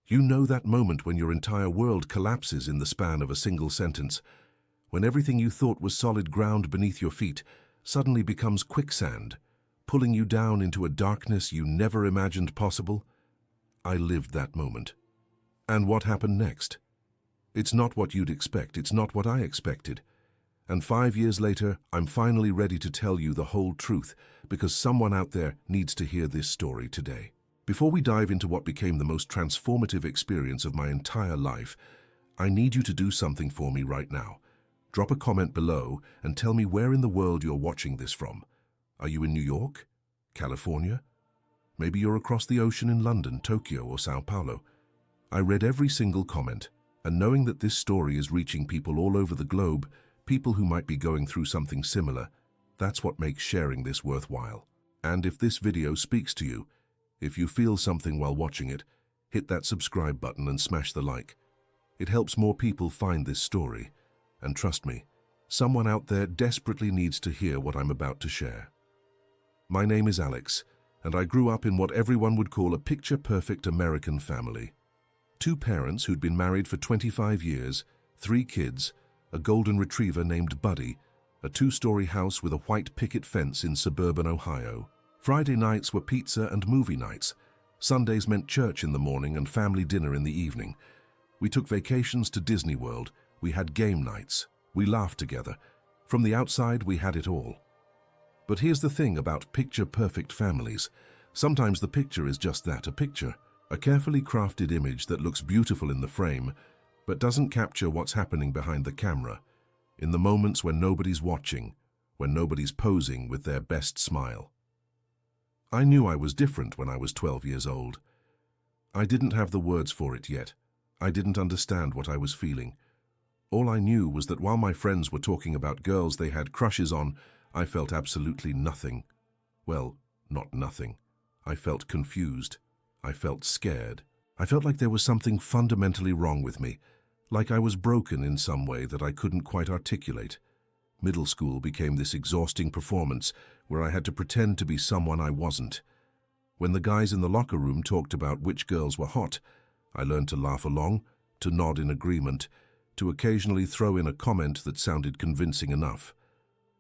You know that moment when your entire world collapses in the span of a single sentence, when everything you thought was solid ground beneath your feet suddenly becomes quicksand, pulling you down into a darkness you never imagined possible? I lived that moment. And what happened next? It's not what you'd expect, it's not what I expected. And 5 years later, I'm finally ready to tell you the whole truth, because someone out there needs to hear this story today. Before we dive into what became the most transformative experience of my entire life, I need you to do something for me right now. Drop a comment below and tell me where in the world you're watching this from. Are you in New York? California? Maybe you're across the ocean in London, Tokyo, or Sao Paulo. I read every single comment, and knowing that this story is reaching people all over the globe, people who might be going through something similar, that's what makes sharing this worthwhile. And if this video speaks to you, if you feel something while watching it, hit that subscribe button and smash the like. It helps more people find this story. And trust me, someone out there desperately needs to hear what I'm about to share. My name is Alex, and I grew up in what everyone would call a picture-perfect American family. 2 parents who'd been married for 25 years, 3 kids, a golden retriever named Buddy, a 2-story house with a white picket fence in suburban Ohio. Friday nights were pizza and movie nights. Sundays meant church in the morning and family dinner in the evening. We took vacations to Disney World. We had game nights. We laughed together. From the outside, we had it all. But here's the thing about picture-perfect families. Sometimes the picture is just that, a picture. A carefully crafted image that looks beautiful in the frame, but doesn't capture what's happening behind the camera, in the moments when nobody's watching, when nobody's posing with their best smile. I knew I was different when I was 12 years old. I didn't have the words for it yet. I didn't understand what I was feeling. All I knew was that while my friends were talking about girls they had crushes on, I felt absolutely nothing. Well, not nothing. I felt confused. I felt scared. I felt like there was something fundamentally wrong with me, like I was broken in some way that I couldn't quite articulate. Middle school became this exhausting performance where I had to pretend to be someone I wasn't. When the guys in the locker room talked about which girls were hot, I learned to laugh along, to nod in agreement, to occasionally throw in a comment that sounded convincing enough.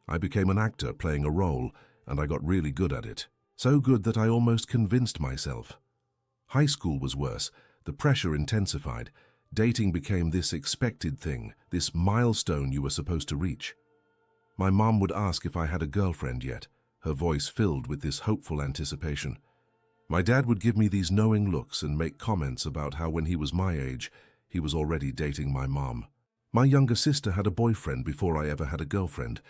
I became an actor playing a role, and I got really good at it. So good that I almost convinced myself. High school was worse. The pressure intensified. Dating became this expected thing, this milestone you were supposed to reach. My mom would ask if I had a girlfriend yet, her voice filled with this hopeful anticipation. My dad would give me these knowing looks and make comments about how when he was my age, he was already dating my mom. My younger sister had a boyfriend before I ever had a girlfriend,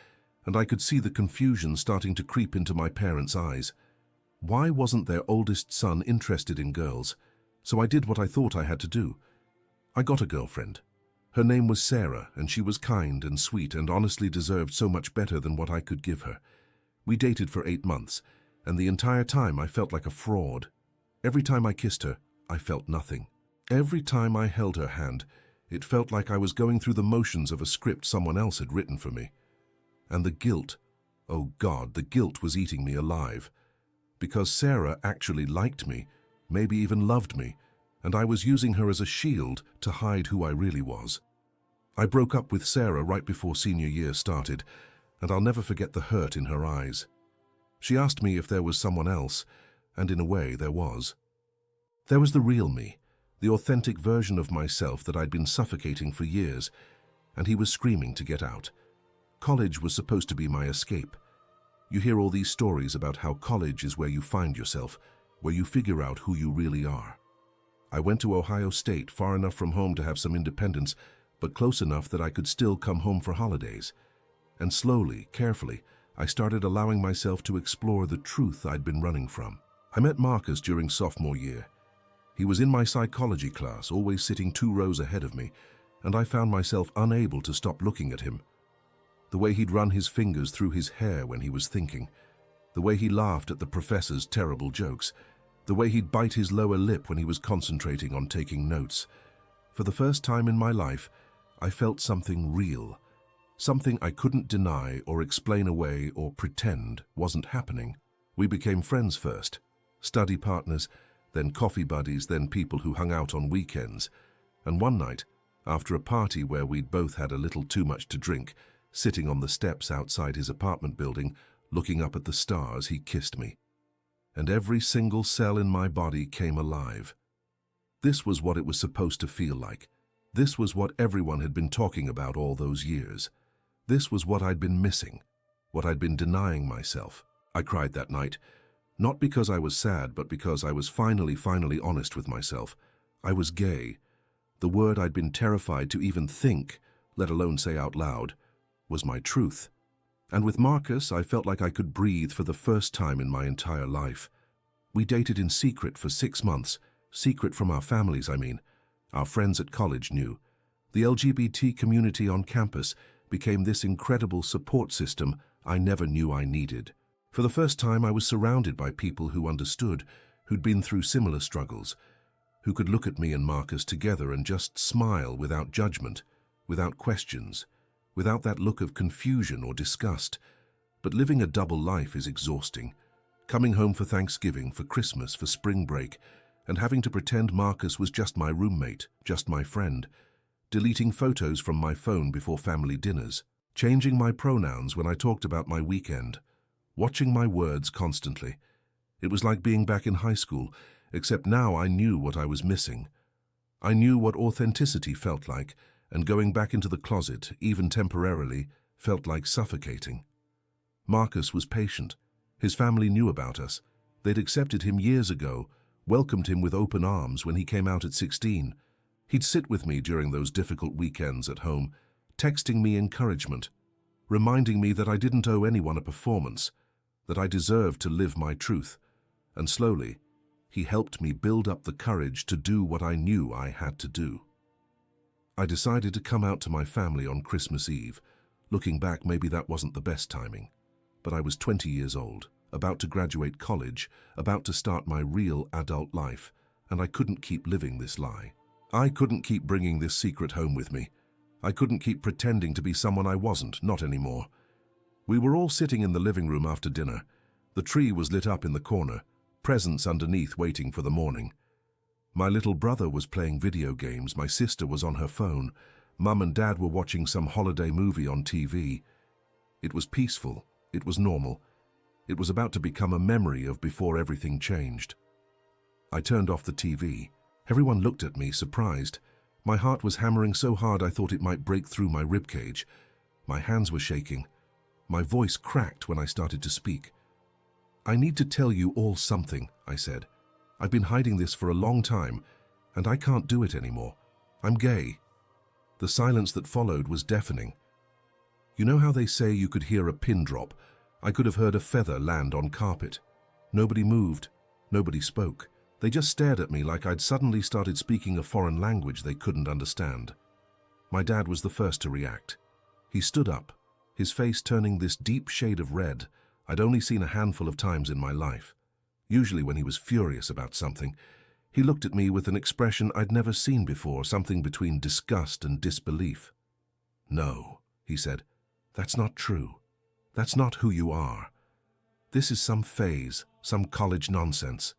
and I could see the confusion starting to creep into my parents' eyes. Why wasn't their oldest son interested in girls? So I did what I thought I had to do. I got a girlfriend. Her name was Sarah, and she was kind and sweet and honestly deserved so much better than what I could give her. We dated for 8 months, and the entire time I felt like a fraud. Every time I kissed her, I felt nothing. Every time I held her hand, it felt like I was going through the motions of a script someone else had written for me. And the guilt, oh God, the guilt was eating me alive. Because Sarah actually liked me, maybe even loved me, and I was using her as a shield to hide who I really was. I broke up with Sarah right before senior year started, and I'll never forget the hurt in her eyes. She asked me if there was someone else, and in a way there was. There was the real me, the authentic version of myself that I'd been suffocating for years, and he was screaming to get out. College was supposed to be my escape. You hear all these stories about how college is where you find yourself, where you figure out who you really are. I went to Ohio State, far enough from home to have some independence, but close enough that I could still come home for holidays. And slowly, carefully, I started allowing myself to explore the truth I'd been running from. I met Marcus during sophomore year. He was in my psychology class, always sitting 2 rows ahead of me, and I found myself unable to stop looking at him. The way he'd run his fingers through his hair when he was thinking, the way he laughed at the professor's terrible jokes, the way he'd bite his lower lip when he was concentrating on taking notes. For the first time in my life, I felt something real, something I couldn't deny or explain away or pretend wasn't happening. We became friends first, study partners, then coffee buddies, then people who hung out on weekends. And one night, after a party where we'd both had a little too much to drink, sitting on the steps outside his apartment building, looking up at the stars, he kissed me. And every single cell in my body came alive. This was what it was supposed to feel like. This was what everyone had been talking about all those years. This was what I'd been missing, what I'd been denying myself. I cried that night, not because I was sad, but because I was finally honest with myself. I was gay. The word I'd been terrified to even think, let alone say out loud, was my truth. And with Marcus, I felt like I could breathe for the first time in my entire life. We dated in secret for 6 months, secret from our families, I mean. Our friends at college knew. The LGBT community on campus became this incredible support system I never knew I needed. For the first time, I was surrounded by people who understood, who'd been through similar struggles, who could look at me and Marcus together and just smile without judgment, without questions, without that look of confusion or disgust. But living a double life is exhausting. Coming home for Thanksgiving, for Christmas, for spring break, and having to pretend Marcus was just my roommate, just my friend, deleting photos from my phone before family dinners, changing my pronouns when I talked about my weekend, watching my words constantly. It was like being back in high school, except now I knew what I was missing. I knew what authenticity felt like, and going back into the closet, even temporarily, felt like suffocating. Marcus was patient. His family knew about us. They'd accepted him years ago, welcomed him with open arms when he came out at 16. He'd sit with me during those difficult weekends at home, texting me encouragement, reminding me that I didn't owe anyone a performance, that I deserved to live my truth. And slowly, he helped me build up the courage to do what I knew I had to do. I decided to come out to my family on Christmas Eve. Looking back, maybe that wasn't the best timing. But I was 20 years old, about to graduate college, about to start my real adult life, and I couldn't keep living this lie. I couldn't keep bringing this secret home with me. I couldn't keep pretending to be someone I wasn't, not anymore. We were all sitting in the living room after dinner. The tree was lit up in the corner, presents underneath waiting for the morning. My little brother was playing video games, my sister was on her phone, Mum and Dad were watching some holiday movie on TV. It was peaceful, it was normal. It was about to become a memory of before everything changed. I turned off the TV. Everyone looked at me, surprised. My heart was hammering so hard I thought it might break through my ribcage. My hands were shaking. My voice cracked when I started to speak. "I need to tell you all something," I said. "I've been hiding this for a long time, and I can't do it anymore. I'm gay." The silence that followed was deafening. You know how they say you could hear a pin drop? I could have heard a feather land on carpet. Nobody moved. Nobody spoke. They just stared at me like I'd suddenly started speaking a foreign language they couldn't understand. My dad was the first to react. He stood up, his face turning this deep shade of red I'd only seen a handful of times in my life. Usually when he was furious about something, he looked at me with an expression I'd never seen before, something between disgust and disbelief. "No," he said, "that's not true. That's not who you are. This is some phase, some college nonsense.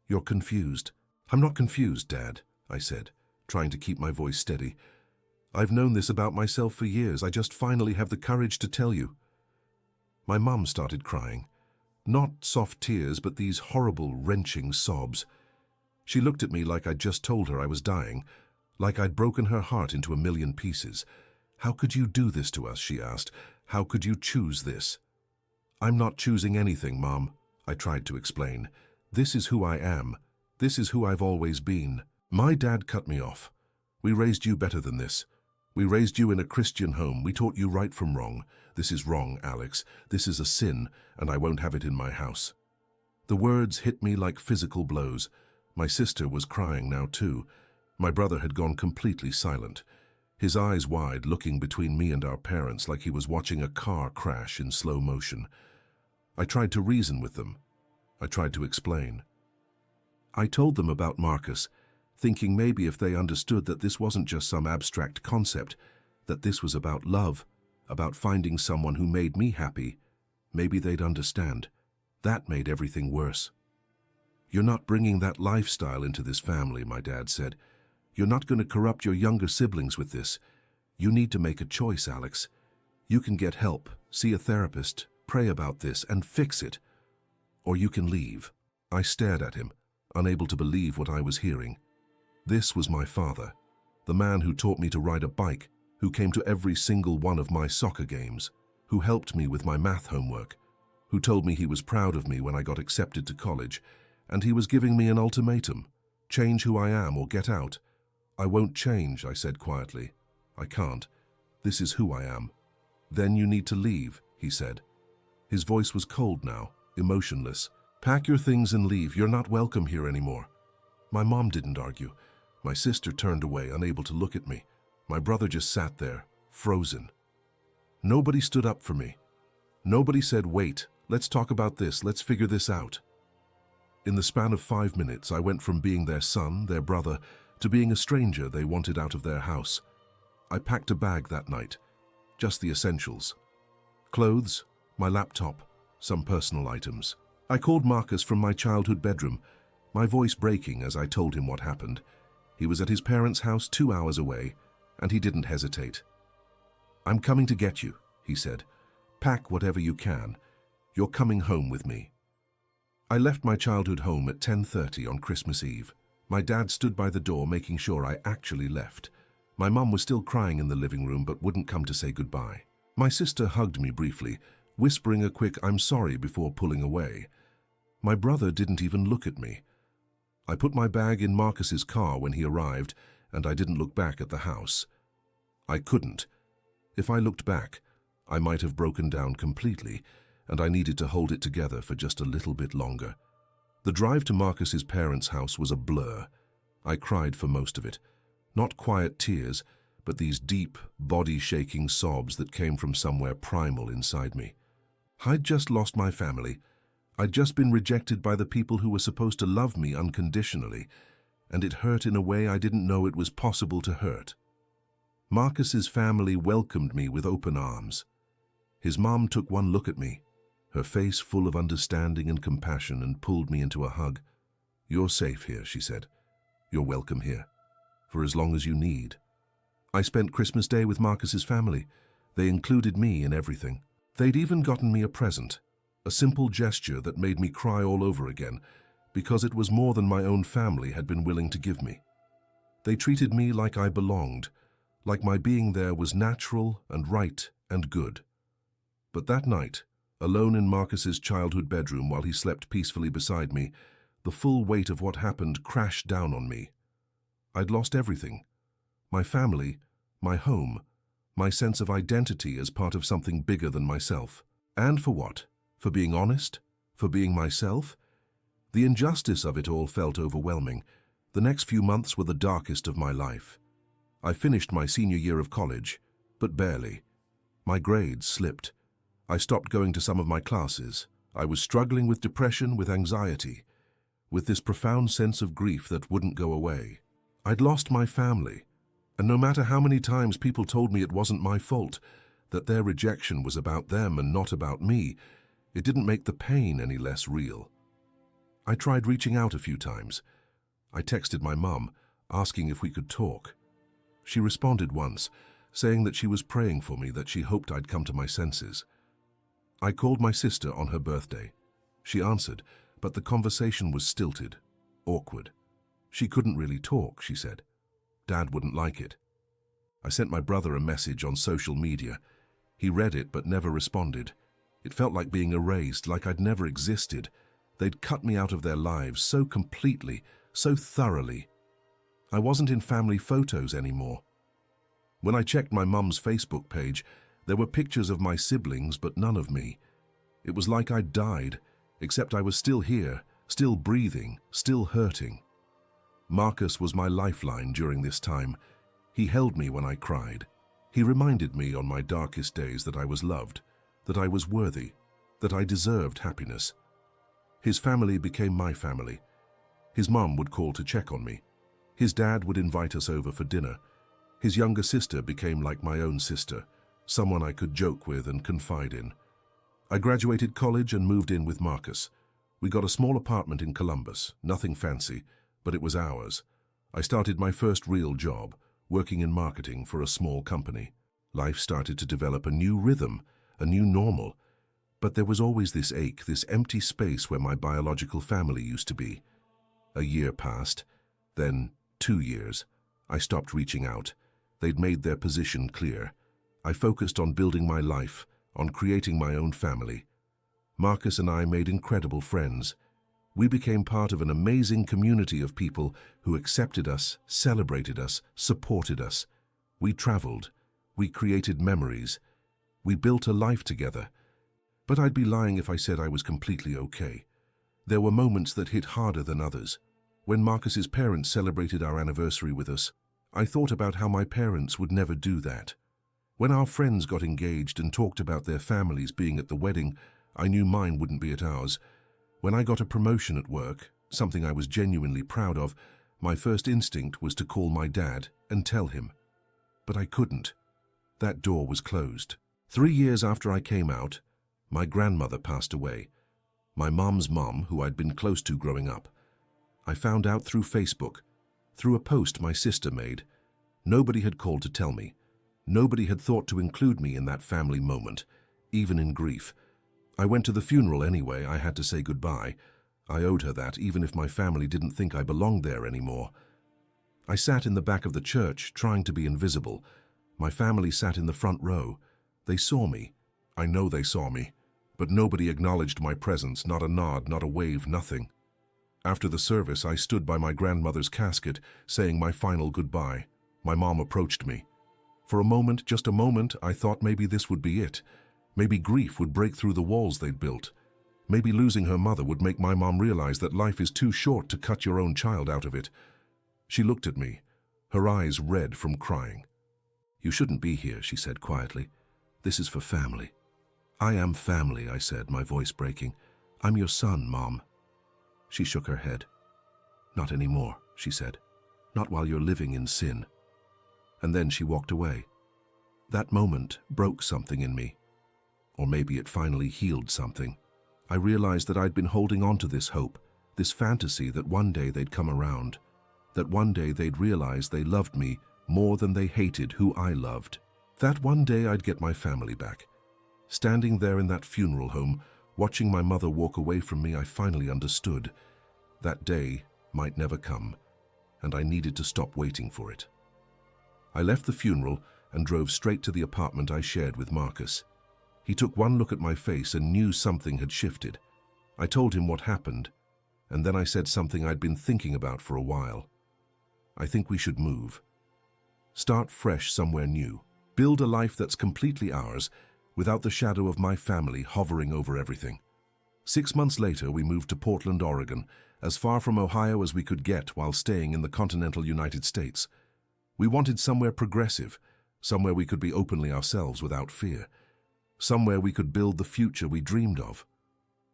You're confused." "I'm not confused, Dad," I said, trying to keep my voice steady. "I've known this about myself for years. I just finally have the courage to tell you." My mum started crying. Not soft tears, but these horrible, wrenching sobs. She looked at me like I'd just told her I was dying, like I'd broken her heart into a million pieces. "How could you do this to us?" she asked. "How could you choose this?" "I'm not choosing anything, Mom," I tried to explain. "This is who I am. This is who I've always been." My dad cut me off. "We raised you better than this. We raised you in a Christian home. We taught you right from wrong. This is wrong, Alex. This is a sin, and I won't have it in my house." The words hit me like physical blows. My sister was crying now too. My brother had gone completely silent, his eyes wide, looking between me and our parents like he was watching a car crash in slow motion. I tried to reason with them. I tried to explain. I told them about Marcus, thinking maybe if they understood that this wasn't just some abstract concept, that this was about love, about finding someone who made me happy, maybe they'd understand. That made everything worse. "You're not bringing that lifestyle into this family," my dad said. "You're not going to corrupt your younger siblings with this. You need to make a choice, Alex. You can get help, see a therapist, pray about this, and fix it. Or you can leave." I stared at him, unable to believe what I was hearing. This was my father, the man who taught me to ride a bike, who came to every single one of my soccer games, who helped me with my math homework, who told me he was proud of me when I got accepted to college, and he was giving me an ultimatum: change who I am or get out. "I won't change," I said quietly. "I can't. This is who I am." "Then you need to leave," he said. His voice was cold now, emotionless. "Pack your things and leave. You're not welcome here anymore." My mom didn't argue. My sister turned away, unable to look at me. My brother just sat there, frozen. Nobody stood up for me. Nobody said, "Wait, let's talk about this, let's figure this out." In the span of 5 minutes, I went from being their son, their brother, to being a stranger they wanted out of their house. I packed a bag that night, just the essentials. Clothes, my laptop, some personal items. I called Marcus from my childhood bedroom, my voice breaking as I told him what happened. He was at his parents' house 2 hours away, and he didn't hesitate. "I'm coming to get you," he said. "Pack whatever you can. You're coming home with me." I left my childhood home at 10:30 on Christmas Eve. My dad stood by the door making sure I actually left. My mum was still crying in the living room but wouldn't come to say goodbye. My sister hugged me briefly, whispering a quick "I'm sorry" before pulling away. My brother didn't even look at me. I put my bag in Marcus's car when he arrived, and I didn't look back at the house. I couldn't. If I looked back, I might have broken down completely, and I needed to hold it together for just a little bit longer. The drive to Marcus's parents' house was a blur. I cried for most of it. Not quiet tears, but these deep, body-shaking sobs that came from somewhere primal inside me. I'd just lost my family. I'd just been rejected by the people who were supposed to love me unconditionally, and it hurt in a way I didn't know it was possible to hurt. Marcus's family welcomed me with open arms. His mom took one look at me, her face full of understanding and compassion, and pulled me into a hug. "You're safe here," she said. "You're welcome here, for as long as you need." I spent Christmas Day with Marcus's family. They included me in everything. They'd even gotten me a present, a simple gesture that made me cry all over again, because it was more than my own family had been willing to give me. They treated me like I belonged, like my being there was natural and right and good. But that night, alone in Marcus's childhood bedroom while he slept peacefully beside me, the full weight of what happened crashed down on me. I'd lost everything. My family, my home, my sense of identity as part of something bigger than myself. And for what? For being honest? For being myself? The injustice of it all felt overwhelming. The next few months were the darkest of my life. I finished my senior year of college, but barely. My grades slipped. I stopped going to some of my classes. I was struggling with depression, with anxiety, with this profound sense of grief that wouldn't go away. I'd lost my family, and no matter how many times people told me it wasn't my fault, that their rejection was about them and not about me, it didn't make the pain any less real. I tried reaching out a few times. I texted my mum, asking if we could talk. She responded once, saying that she was praying for me, that she hoped I'd come to my senses. I called my sister on her birthday. She answered, but the conversation was stilted, awkward. She couldn't really talk, she said. Dad wouldn't like it. I sent my brother a message on social media. He read it but never responded. It felt like being erased, like I'd never existed. They'd cut me out of their lives so completely, so thoroughly. I wasn't in family photos anymore. When I checked my mum's Facebook page, there were pictures of my siblings but none of me. It was like I'd died, except I was still here, still breathing, still hurting. Marcus was my lifeline during this time. He held me when I cried. He reminded me on my darkest days that I was loved, that I was worthy, that I deserved happiness. His family became my family. His mum would call to check on me. His dad would invite us over for dinner. His younger sister became like my own sister, someone I could joke with and confide in. I graduated college and moved in with Marcus. We got a small apartment in Columbus, nothing fancy, but it was ours. I started my first real job, working in marketing for a small company. Life started to develop a new rhythm, a new normal. But there was always this ache, this empty space where my biological family used to be. A year passed, then 2 years. I stopped reaching out. They'd made their position clear. I focused on building my life, on creating my own family. Marcus and I made incredible friends. We became part of an amazing community of people who accepted us, celebrated us, supported us. We traveled. We created memories. We built a life together. But I'd be lying if I said I was completely okay. There were moments that hit harder than others. When Marcus's parents celebrated our anniversary with us, I thought about how my parents would never do that. When our friends got engaged and talked about their families being at the wedding, I knew mine wouldn't be at ours. When I got a promotion at work, something I was genuinely proud of, my first instinct was to call my dad and tell him. But I couldn't. That door was closed. 3 years after I came out, my grandmother passed away. My mom's mom, who I'd been close to growing up. I found out through Facebook, through a post my sister made. Nobody had called to tell me. Nobody had thought to include me in that family moment, even in grief. I went to the funeral anyway. I had to say goodbye. I owed her that, even if my family didn't think I belonged there anymore. I sat in the back of the church, trying to be invisible. My family sat in the front row. They saw me. I know they saw me. But nobody acknowledged my presence, not a nod, not a wave, nothing. After the service, I stood by my grandmother's casket, saying my final goodbye. My mom approached me. For a moment, just a moment, I thought maybe this would be it. Maybe grief would break through the walls they'd built. Maybe losing her mother would make my mom realize that life is too short to cut your own child out of it. She looked at me, her eyes red from crying. "You shouldn't be here," she said quietly. "This is for family." "I am family," I said, my voice breaking. "I'm your son, Mom." She shook her head. "Not anymore," she said. "Not while you're living in sin." And then she walked away. That moment broke something in me. Or maybe it finally healed something. I realized that I'd been holding on to this hope, this fantasy that one day they'd come around, that one day they'd realize they loved me more than they hated who I loved. That one day I'd get my family back. Standing there in that funeral home, watching my mother walk away from me, I finally understood. That day might never come, and I needed to stop waiting for it. I left the funeral and drove straight to the apartment I shared with Marcus. He took one look at my face and knew something had shifted. I told him what happened, and then I said something I'd been thinking about for a while. I think we should move. Start fresh somewhere new. Build a life that's completely ours, without the shadow of my family hovering over everything. 6 months later, we moved to Portland, Oregon, as far from Ohio as we could get while staying in the continental United States. We wanted somewhere progressive, somewhere we could be openly ourselves without fear, somewhere we could build the future we dreamed of.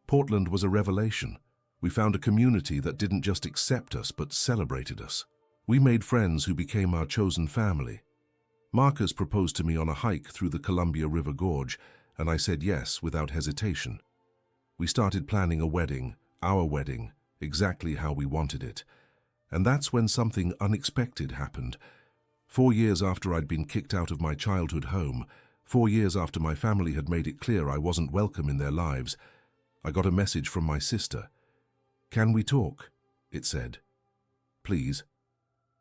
Portland was a revelation. We found a community that didn't just accept us, but celebrated us. We made friends who became our chosen family. Marcus proposed to me on a hike through the Columbia River Gorge, and I said yes without hesitation. We started planning a wedding, our wedding, exactly how we wanted it. And that's when something unexpected happened. 4 years after I'd been kicked out of my childhood home, 4 years after my family had made it clear I wasn't welcome in their lives, I got a message from my sister. "Can we talk?" it said. "Please."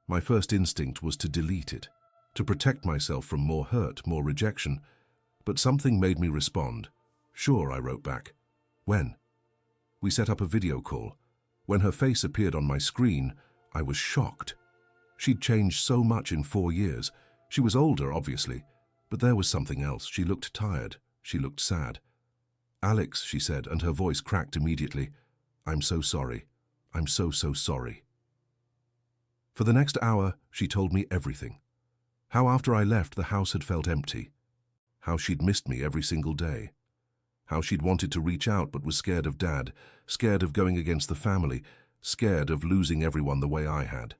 My first instinct was to delete it, to protect myself from more hurt, more rejection, but something made me respond. "Sure," I wrote back. "When?" We set up a video call. When her face appeared on my screen, I was shocked. She'd changed so much in 4 years. She was older, obviously, but there was something else. She looked tired. She looked sad. "Alex," she said, and her voice cracked immediately. "I'm so sorry. I'm so sorry." For the next hour, she told me everything. How after I left, the house had felt empty. How she'd missed me every single day. How she'd wanted to reach out but was scared of Dad, scared of going against the family, scared of losing everyone the way I had.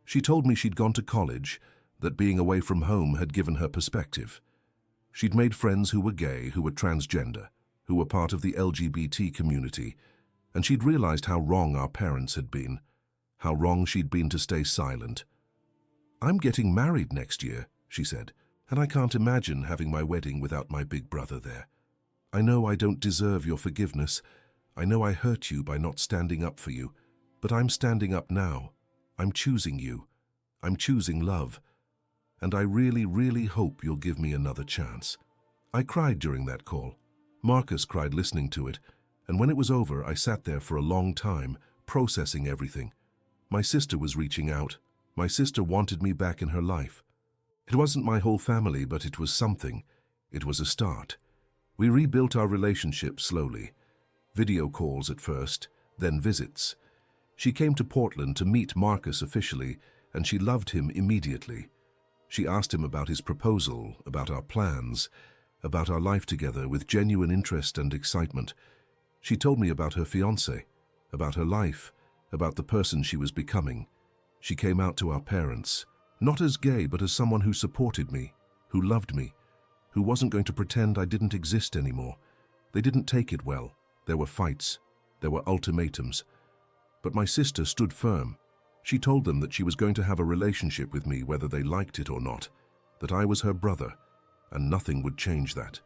She told me she'd gone to college, that being away from home had given her perspective. She'd made friends who were gay, who were transgender, who were part of the LGBT community, And she'd realized how wrong our parents had been, how wrong she'd been to stay silent. "I'm getting married next year," she said, "and I can't imagine having my wedding without my big brother there. I know I don't deserve your forgiveness. I know I hurt you by not standing up for you, but I'm standing up now. I'm choosing you. I'm choosing love. And I really, really hope you'll give me another chance." I cried during that call. Marcus cried listening to it, and when it was over, I sat there for a long time, processing everything. My sister was reaching out. My sister wanted me back in her life. It wasn't my whole family, but it was something. It was a start. We rebuilt our relationship slowly. Video calls at first, then visits. She came to Portland to meet Marcus officially, and she loved him immediately. She asked him about his proposal, about our plans, about our life together with genuine interest and excitement. She told me about her fiancé, about her life, about the person she was becoming. She came out to our parents, not as gay, but as someone who supported me, who loved me, who wasn't going to pretend I didn't exist anymore. They didn't take it well. There were fights. There were ultimatums. But my sister stood firm. She told them that she was going to have a relationship with me whether they liked it or not, that I was her brother, and nothing would change that.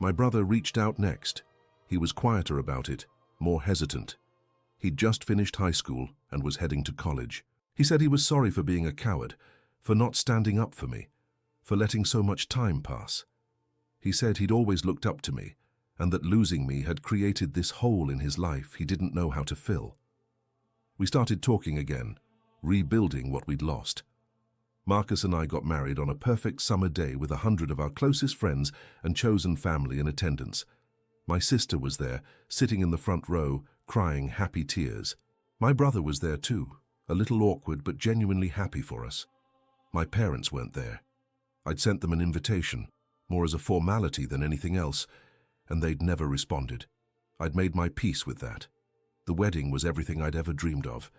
My brother reached out next. He was quieter about it, more hesitant. He'd just finished high school and was heading to college. He said he was sorry for being a coward, for not standing up for me, for letting so much time pass. He said he'd always looked up to me, and that losing me had created this hole in his life he didn't know how to fill. We started talking again, rebuilding what we'd lost. Marcus and I got married on a perfect summer day with 100 of our closest friends and chosen family in attendance. My sister was there, sitting in the front row, crying happy tears. My brother was there too, a little awkward but genuinely happy for us. My parents weren't there. I'd sent them an invitation, more as a formality than anything else, and they'd never responded. I'd made my peace with that. The wedding was everything I'd ever dreamed of.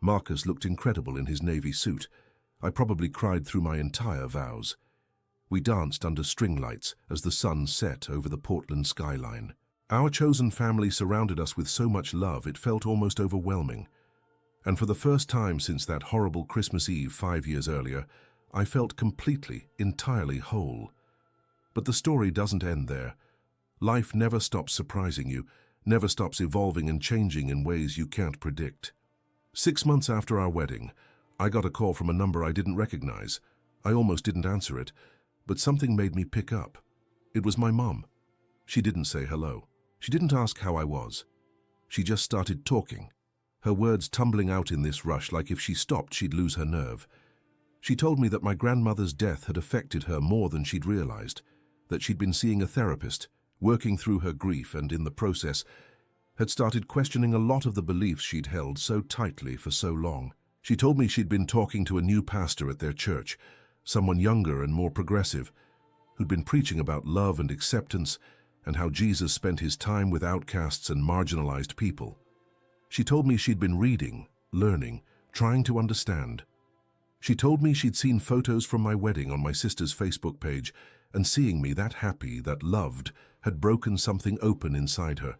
Marcus looked incredible in his navy suit. I probably cried through my entire vows. We danced under string lights as the sun set over the Portland skyline. Our chosen family surrounded us with so much love it felt almost overwhelming. And for the first time since that horrible Christmas Eve 5 years earlier, I felt completely, entirely whole. But the story doesn't end there. Life never stops surprising you, never stops evolving and changing in ways you can't predict. 6 months after our wedding, I got a call from a number I didn't recognize. I almost didn't answer it, but something made me pick up. It was my mom. She didn't say hello. She didn't ask how I was. She just started talking, her words tumbling out in this rush like if she stopped she'd lose her nerve. She told me that my grandmother's death had affected her more than she'd realized, that she'd been seeing a therapist, working through her grief, and in the process had started questioning a lot of the beliefs she'd held so tightly for so long. She told me she'd been talking to a new pastor at their church, someone younger and more progressive, who'd been preaching about love and acceptance and how Jesus spent his time with outcasts and marginalized people. She told me she'd been reading, learning, trying to understand. She told me she'd seen photos from my wedding on my sister's Facebook page, and seeing me that happy, that loved, had broken something open inside her.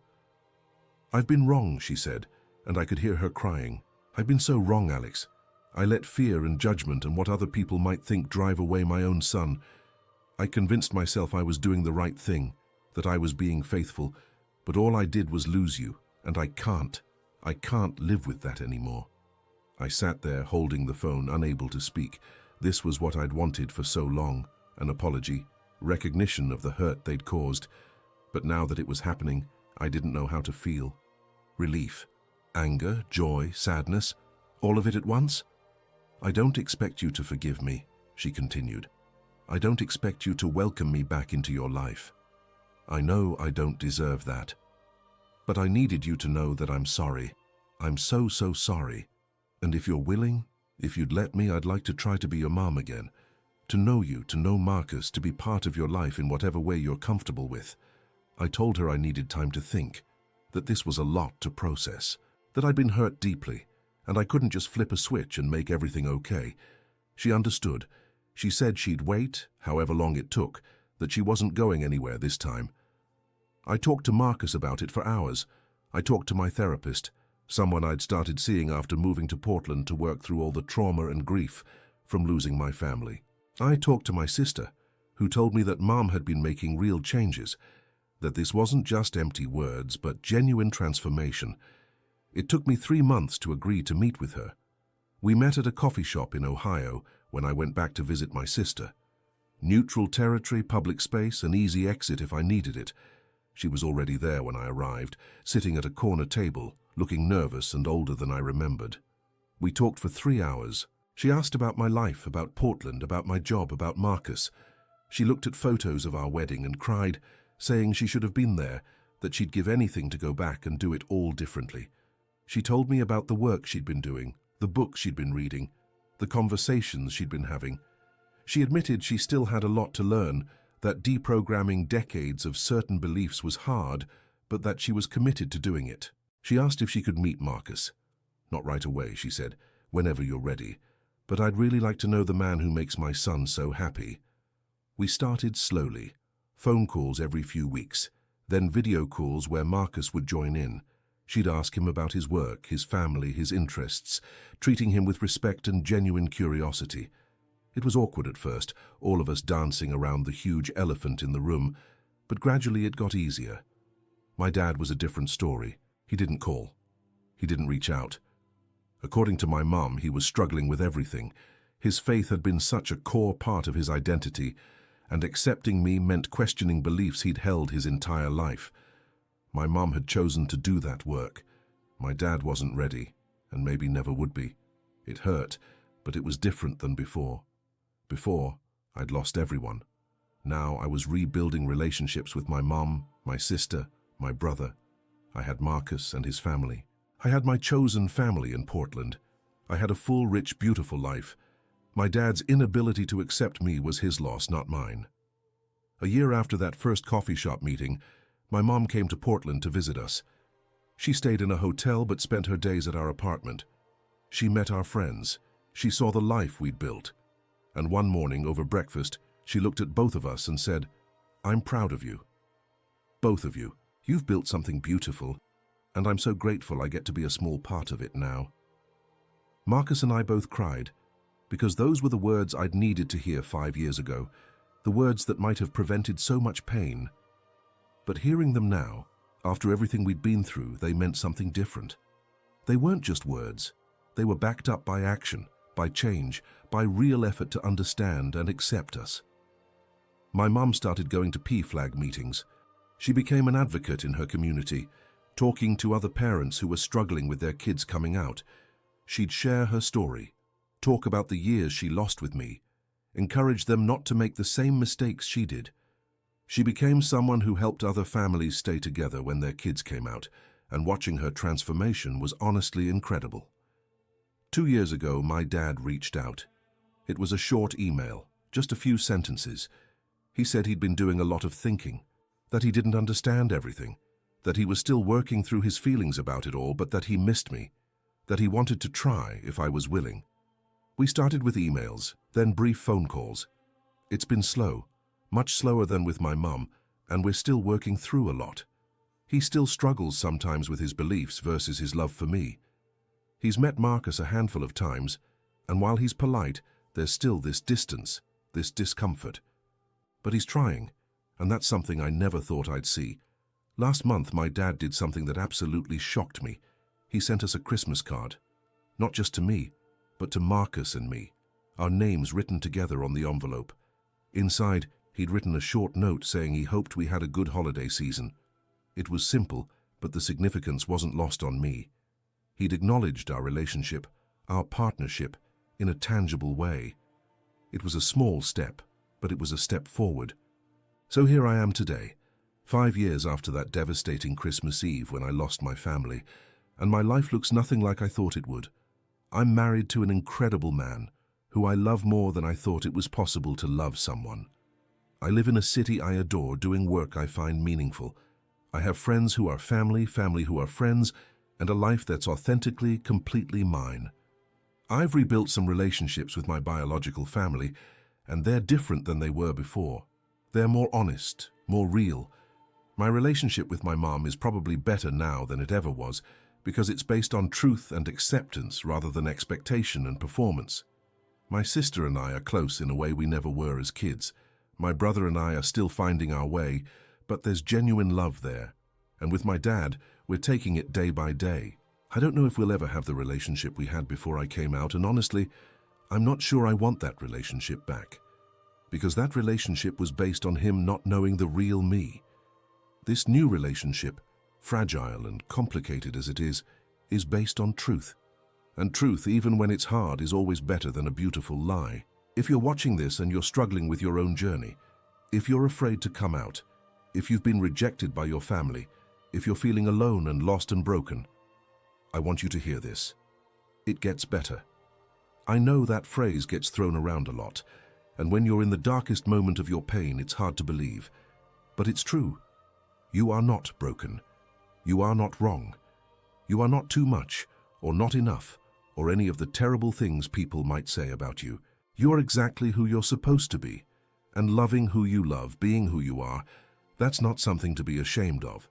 "I've been wrong," she said, and I could hear her crying. "I've been so wrong, Alex. I let fear and judgment and what other people might think drive away my own son. I convinced myself I was doing the right thing, that I was being faithful, but all I did was lose you, and I can't live with that anymore." I sat there holding the phone, unable to speak. This was what I'd wanted for so long, an apology, recognition of the hurt they'd caused. But now that it was happening, I didn't know how to feel. Relief, anger, joy, sadness, all of it at once? "I don't expect you to forgive me," she continued. "I don't expect you to welcome me back into your life. I know I don't deserve that. But I needed you to know that I'm sorry. I'm so, so sorry. And if you're willing, if you'd let me, I'd like to try to be your mom again. To know you, to know Marcus, to be part of your life in whatever way you're comfortable with." I told her I needed time to think, that this was a lot to process, that I'd been hurt deeply, and I couldn't just flip a switch and make everything okay. She understood. She said she'd wait, however long it took, that she wasn't going anywhere this time. I talked to Marcus about it for hours. I talked to my therapist, someone I'd started seeing after moving to Portland to work through all the trauma and grief from losing my family. I talked to my sister, who told me that Mom had been making real changes, that this wasn't just empty words, but genuine transformation. It took me 3 months to agree to meet with her. We met at a coffee shop in Ohio when I went back to visit my sister. Neutral territory, public space, an easy exit if I needed it. She was already there when I arrived, sitting at a corner table, looking nervous and older than I remembered. We talked for 3 hours. She asked about my life, about Portland, about my job, about Marcus. She looked at photos of our wedding and cried, saying she should have been there, that she'd give anything to go back and do it all differently. She told me about the work she'd been doing, the books she'd been reading, the conversations she'd been having. She admitted she still had a lot to learn, that deprogramming decades of certain beliefs was hard, but that she was committed to doing it. She asked if she could meet Marcus. Not right away, she said, whenever you're ready. But I'd really like to know the man who makes my son so happy. We started slowly. Phone calls every few weeks, then video calls where Marcus would join in. She'd ask him about his work, his family, his interests, treating him with respect and genuine curiosity. It was awkward at first, all of us dancing around the huge elephant in the room, but gradually it got easier. My dad was a different story. He didn't call. He didn't reach out. According to my mum, he was struggling with everything. His faith had been such a core part of his identity, and accepting me meant questioning beliefs he'd held his entire life. My mum had chosen to do that work. My dad wasn't ready, and maybe never would be. It hurt, but it was different than before. Before, I'd lost everyone. Now I was rebuilding relationships with my mum, my sister, my brother. I had Marcus and his family. I had my chosen family in Portland. I had a full, rich, beautiful life. My dad's inability to accept me was his loss, not mine. A year after that first coffee shop meeting, my mom came to Portland to visit us. She stayed in a hotel but spent her days at our apartment. She met our friends. She saw the life we'd built. And one morning, over breakfast, she looked at both of us and said, "I'm proud of you. Both of you. You've built something beautiful, and I'm so grateful I get to be a small part of it now." Marcus and I both cried, because those were the words I'd needed to hear 5 years ago, the words that might have prevented so much pain. But hearing them now, after everything we'd been through, they meant something different. They weren't just words. They were backed up by action, by change, by real effort to understand and accept us. My mum started going to PFLAG meetings. She became an advocate in her community, talking to other parents who were struggling with their kids coming out. She'd share her story, talk about the years she lost with me, encourage them not to make the same mistakes she did. She became someone who helped other families stay together when their kids came out, and watching her transformation was honestly incredible. 2 years ago, my dad reached out. It was a short email, just a few sentences. He said he'd been doing a lot of thinking, that he didn't understand everything, that he was still working through his feelings about it all, but that he missed me, that he wanted to try if I was willing. We started with emails, then brief phone calls. It's been slow, much slower than with my mum, and we're still working through a lot. He still struggles sometimes with his beliefs versus his love for me. He's met Marcus a handful of times, and while he's polite, there's still this distance, this discomfort. But he's trying, and that's something I never thought I'd see. Last month, my dad did something that absolutely shocked me. He sent us a Christmas card, not just to me, but to Marcus and me, our names written together on the envelope. Inside, he'd written a short note saying he hoped we had a good holiday season. It was simple, but the significance wasn't lost on me. He'd acknowledged our relationship, our partnership, in a tangible way. It was a small step, but it was a step forward. So here I am today, 5 years after that devastating Christmas Eve when I lost my family, and my life looks nothing like I thought it would. I'm married to an incredible man, who I love more than I thought it was possible to love someone. I live in a city I adore, doing work I find meaningful. I have friends who are family, family who are friends, and a life that's authentically, completely mine. I've rebuilt some relationships with my biological family, and they're different than they were before. They're more honest, more real. My relationship with my mom is probably better now than it ever was because it's based on truth and acceptance rather than expectation and performance. My sister and I are close in a way we never were as kids. My brother and I are still finding our way, but there's genuine love there. And with my dad, we're taking it day by day. I don't know if we'll ever have the relationship we had before I came out, and honestly, I'm not sure I want that relationship back. Because that relationship was based on him not knowing the real me. This new relationship, fragile and complicated as it is based on truth. And truth, even when it's hard, is always better than a beautiful lie. If you're watching this and you're struggling with your own journey, if you're afraid to come out, if you've been rejected by your family, if you're feeling alone and lost and broken, I want you to hear this. It gets better. I know that phrase gets thrown around a lot, and when you're in the darkest moment of your pain, it's hard to believe. But it's true. You are not broken. You are not wrong. You are not too much, or not enough, or any of the terrible things people might say about you. You're exactly who you're supposed to be, and loving who you love, being who you are, that's not something to be ashamed of.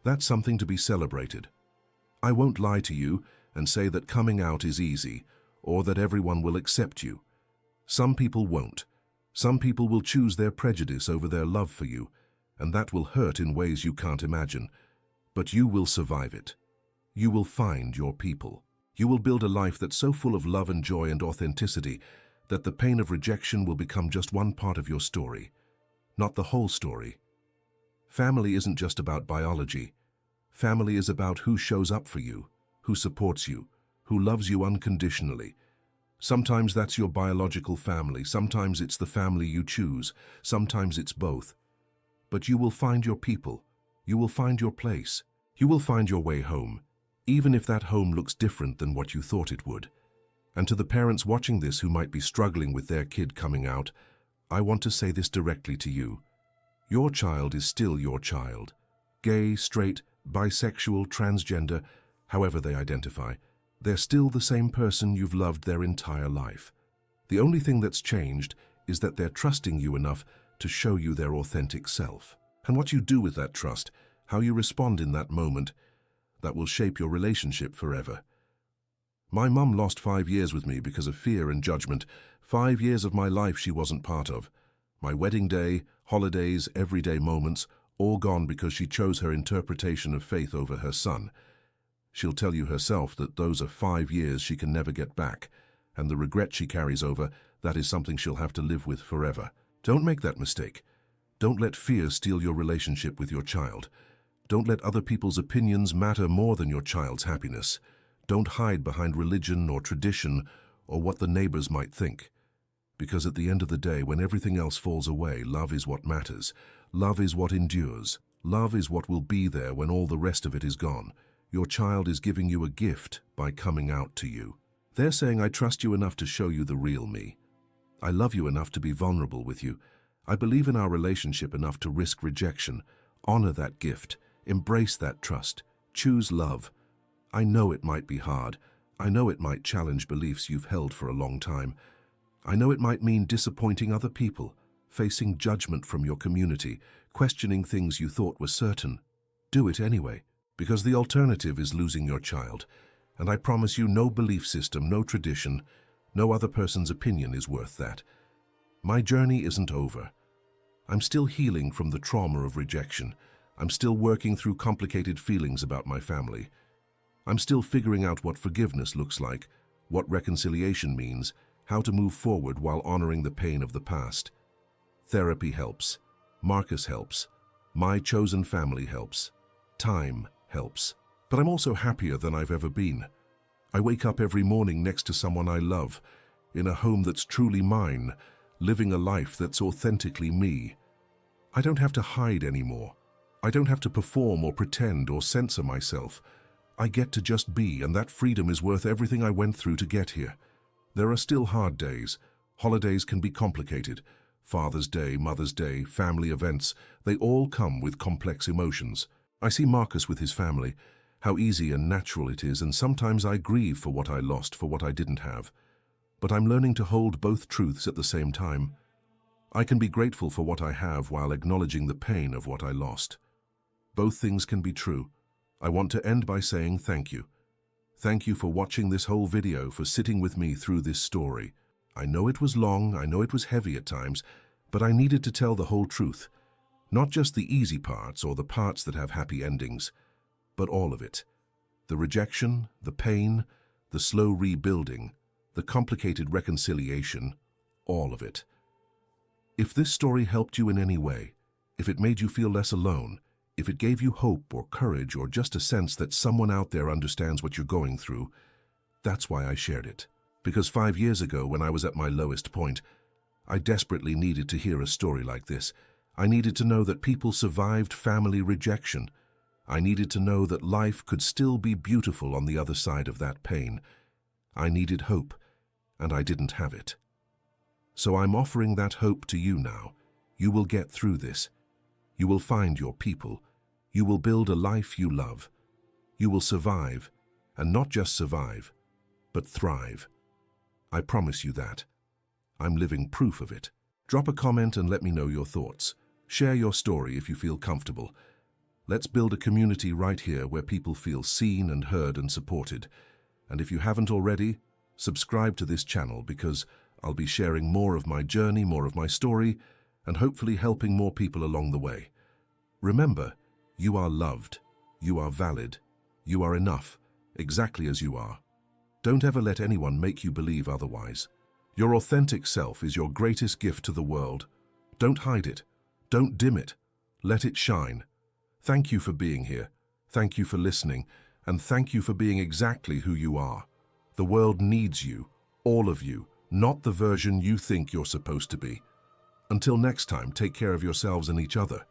That's something to be celebrated. I won't lie to you and say that coming out is easy, or that everyone will accept you. Some people won't. Some people will choose their prejudice over their love for you, and that will hurt in ways you can't imagine. But you will survive it. You will find your people. You will build a life that's so full of love and joy and authenticity that the pain of rejection will become just one part of your story, not the whole story. Family isn't just about biology. Family is about who shows up for you, who supports you, who loves you unconditionally. Sometimes that's your biological family, sometimes it's the family you choose, sometimes it's both. But you will find your people, you will find your place, you will find your way home, even if that home looks different than what you thought it would. And to the parents watching this who might be struggling with their kid coming out, I want to say this directly to you. Your child is still your child. Gay, straight, bisexual, transgender, however they identify, they're still the same person you've loved their entire life. The only thing that's changed is that they're trusting you enough to show you their authentic self. And what you do with that trust, how you respond in that moment, that will shape your relationship forever. My mum lost 5 years with me because of fear and judgment. 5 years of my life she wasn't part of. My wedding day, holidays, everyday moments, all gone because she chose her interpretation of faith over her son. She'll tell you herself that those are 5 years she can never get back, and the regret she carries over, that is something she'll have to live with forever. Don't make that mistake. Don't let fear steal your relationship with your child. Don't let other people's opinions matter more than your child's happiness. Don't hide behind religion or tradition or what the neighbors might think. Because at the end of the day, when everything else falls away, love is what matters. Love is what endures. Love is what will be there when all the rest of it is gone. Your child is giving you a gift by coming out to you. They're saying, I trust you enough to show you the real me. I love you enough to be vulnerable with you. I believe in our relationship enough to risk rejection. Honor that gift. Embrace that trust. Choose love. I know it might be hard. I know it might challenge beliefs you've held for a long time. I know it might mean disappointing other people, facing judgment from your community, questioning things you thought were certain. Do it anyway, because the alternative is losing your child. And I promise you, no belief system, no tradition, no other person's opinion is worth that. My journey isn't over. I'm still healing from the trauma of rejection. I'm still working through complicated feelings about my family. I'm still figuring out what forgiveness looks like, what reconciliation means, how to move forward while honoring the pain of the past. Therapy helps. Marcus helps. My chosen family helps. Time helps. But I'm also happier than I've ever been. I wake up every morning next to someone I love, in a home that's truly mine, living a life that's authentically me. I don't have to hide anymore. I don't have to perform or pretend or censor myself. I get to just be, and that freedom is worth everything I went through to get here. There are still hard days. Holidays can be complicated. Father's Day, Mother's Day, family events, they all come with complex emotions. I see Marcus with his family, how easy and natural it is, and sometimes I grieve for what I lost, for what I didn't have. But I'm learning to hold both truths at the same time. I can be grateful for what I have while acknowledging the pain of what I lost. Both things can be true. I want to end by saying thank you. Thank you for watching this whole video, for sitting with me through this story. I know it was long, I know it was heavy at times, but I needed to tell the whole truth. Not just the easy parts or the parts that have happy endings, but all of it. The rejection, the pain, the slow rebuilding, the complicated reconciliation, all of it. If this story helped you in any way, if it made you feel less alone, if it gave you hope or courage or just a sense that someone out there understands what you're going through, that's why I shared it. Because 5 years ago, when I was at my lowest point, I desperately needed to hear a story like this. I needed to know that people survived family rejection. I needed to know that life could still be beautiful on the other side of that pain. I needed hope, and I didn't have it. So I'm offering that hope to you now. You will get through this. You will find your people. You will build a life you love. You will survive, and not just survive, but thrive. I promise you that. I'm living proof of it. Drop a comment and let me know your thoughts. Share your story if you feel comfortable. Let's build a community right here where people feel seen and heard and supported. And if you haven't already, subscribe to this channel, because I'll be sharing more of my journey, more of my story, and hopefully helping more people along the way. Remember, you are loved, you are valid, you are enough, exactly as you are. Don't ever let anyone make you believe otherwise. Your authentic self is your greatest gift to the world. Don't hide it. Don't dim it. Let it shine. Thank you for being here. Thank you for listening. And thank you for being exactly who you are. The world needs you, all of you, not the version you think you're supposed to be. Until next time, take care of yourselves and each other.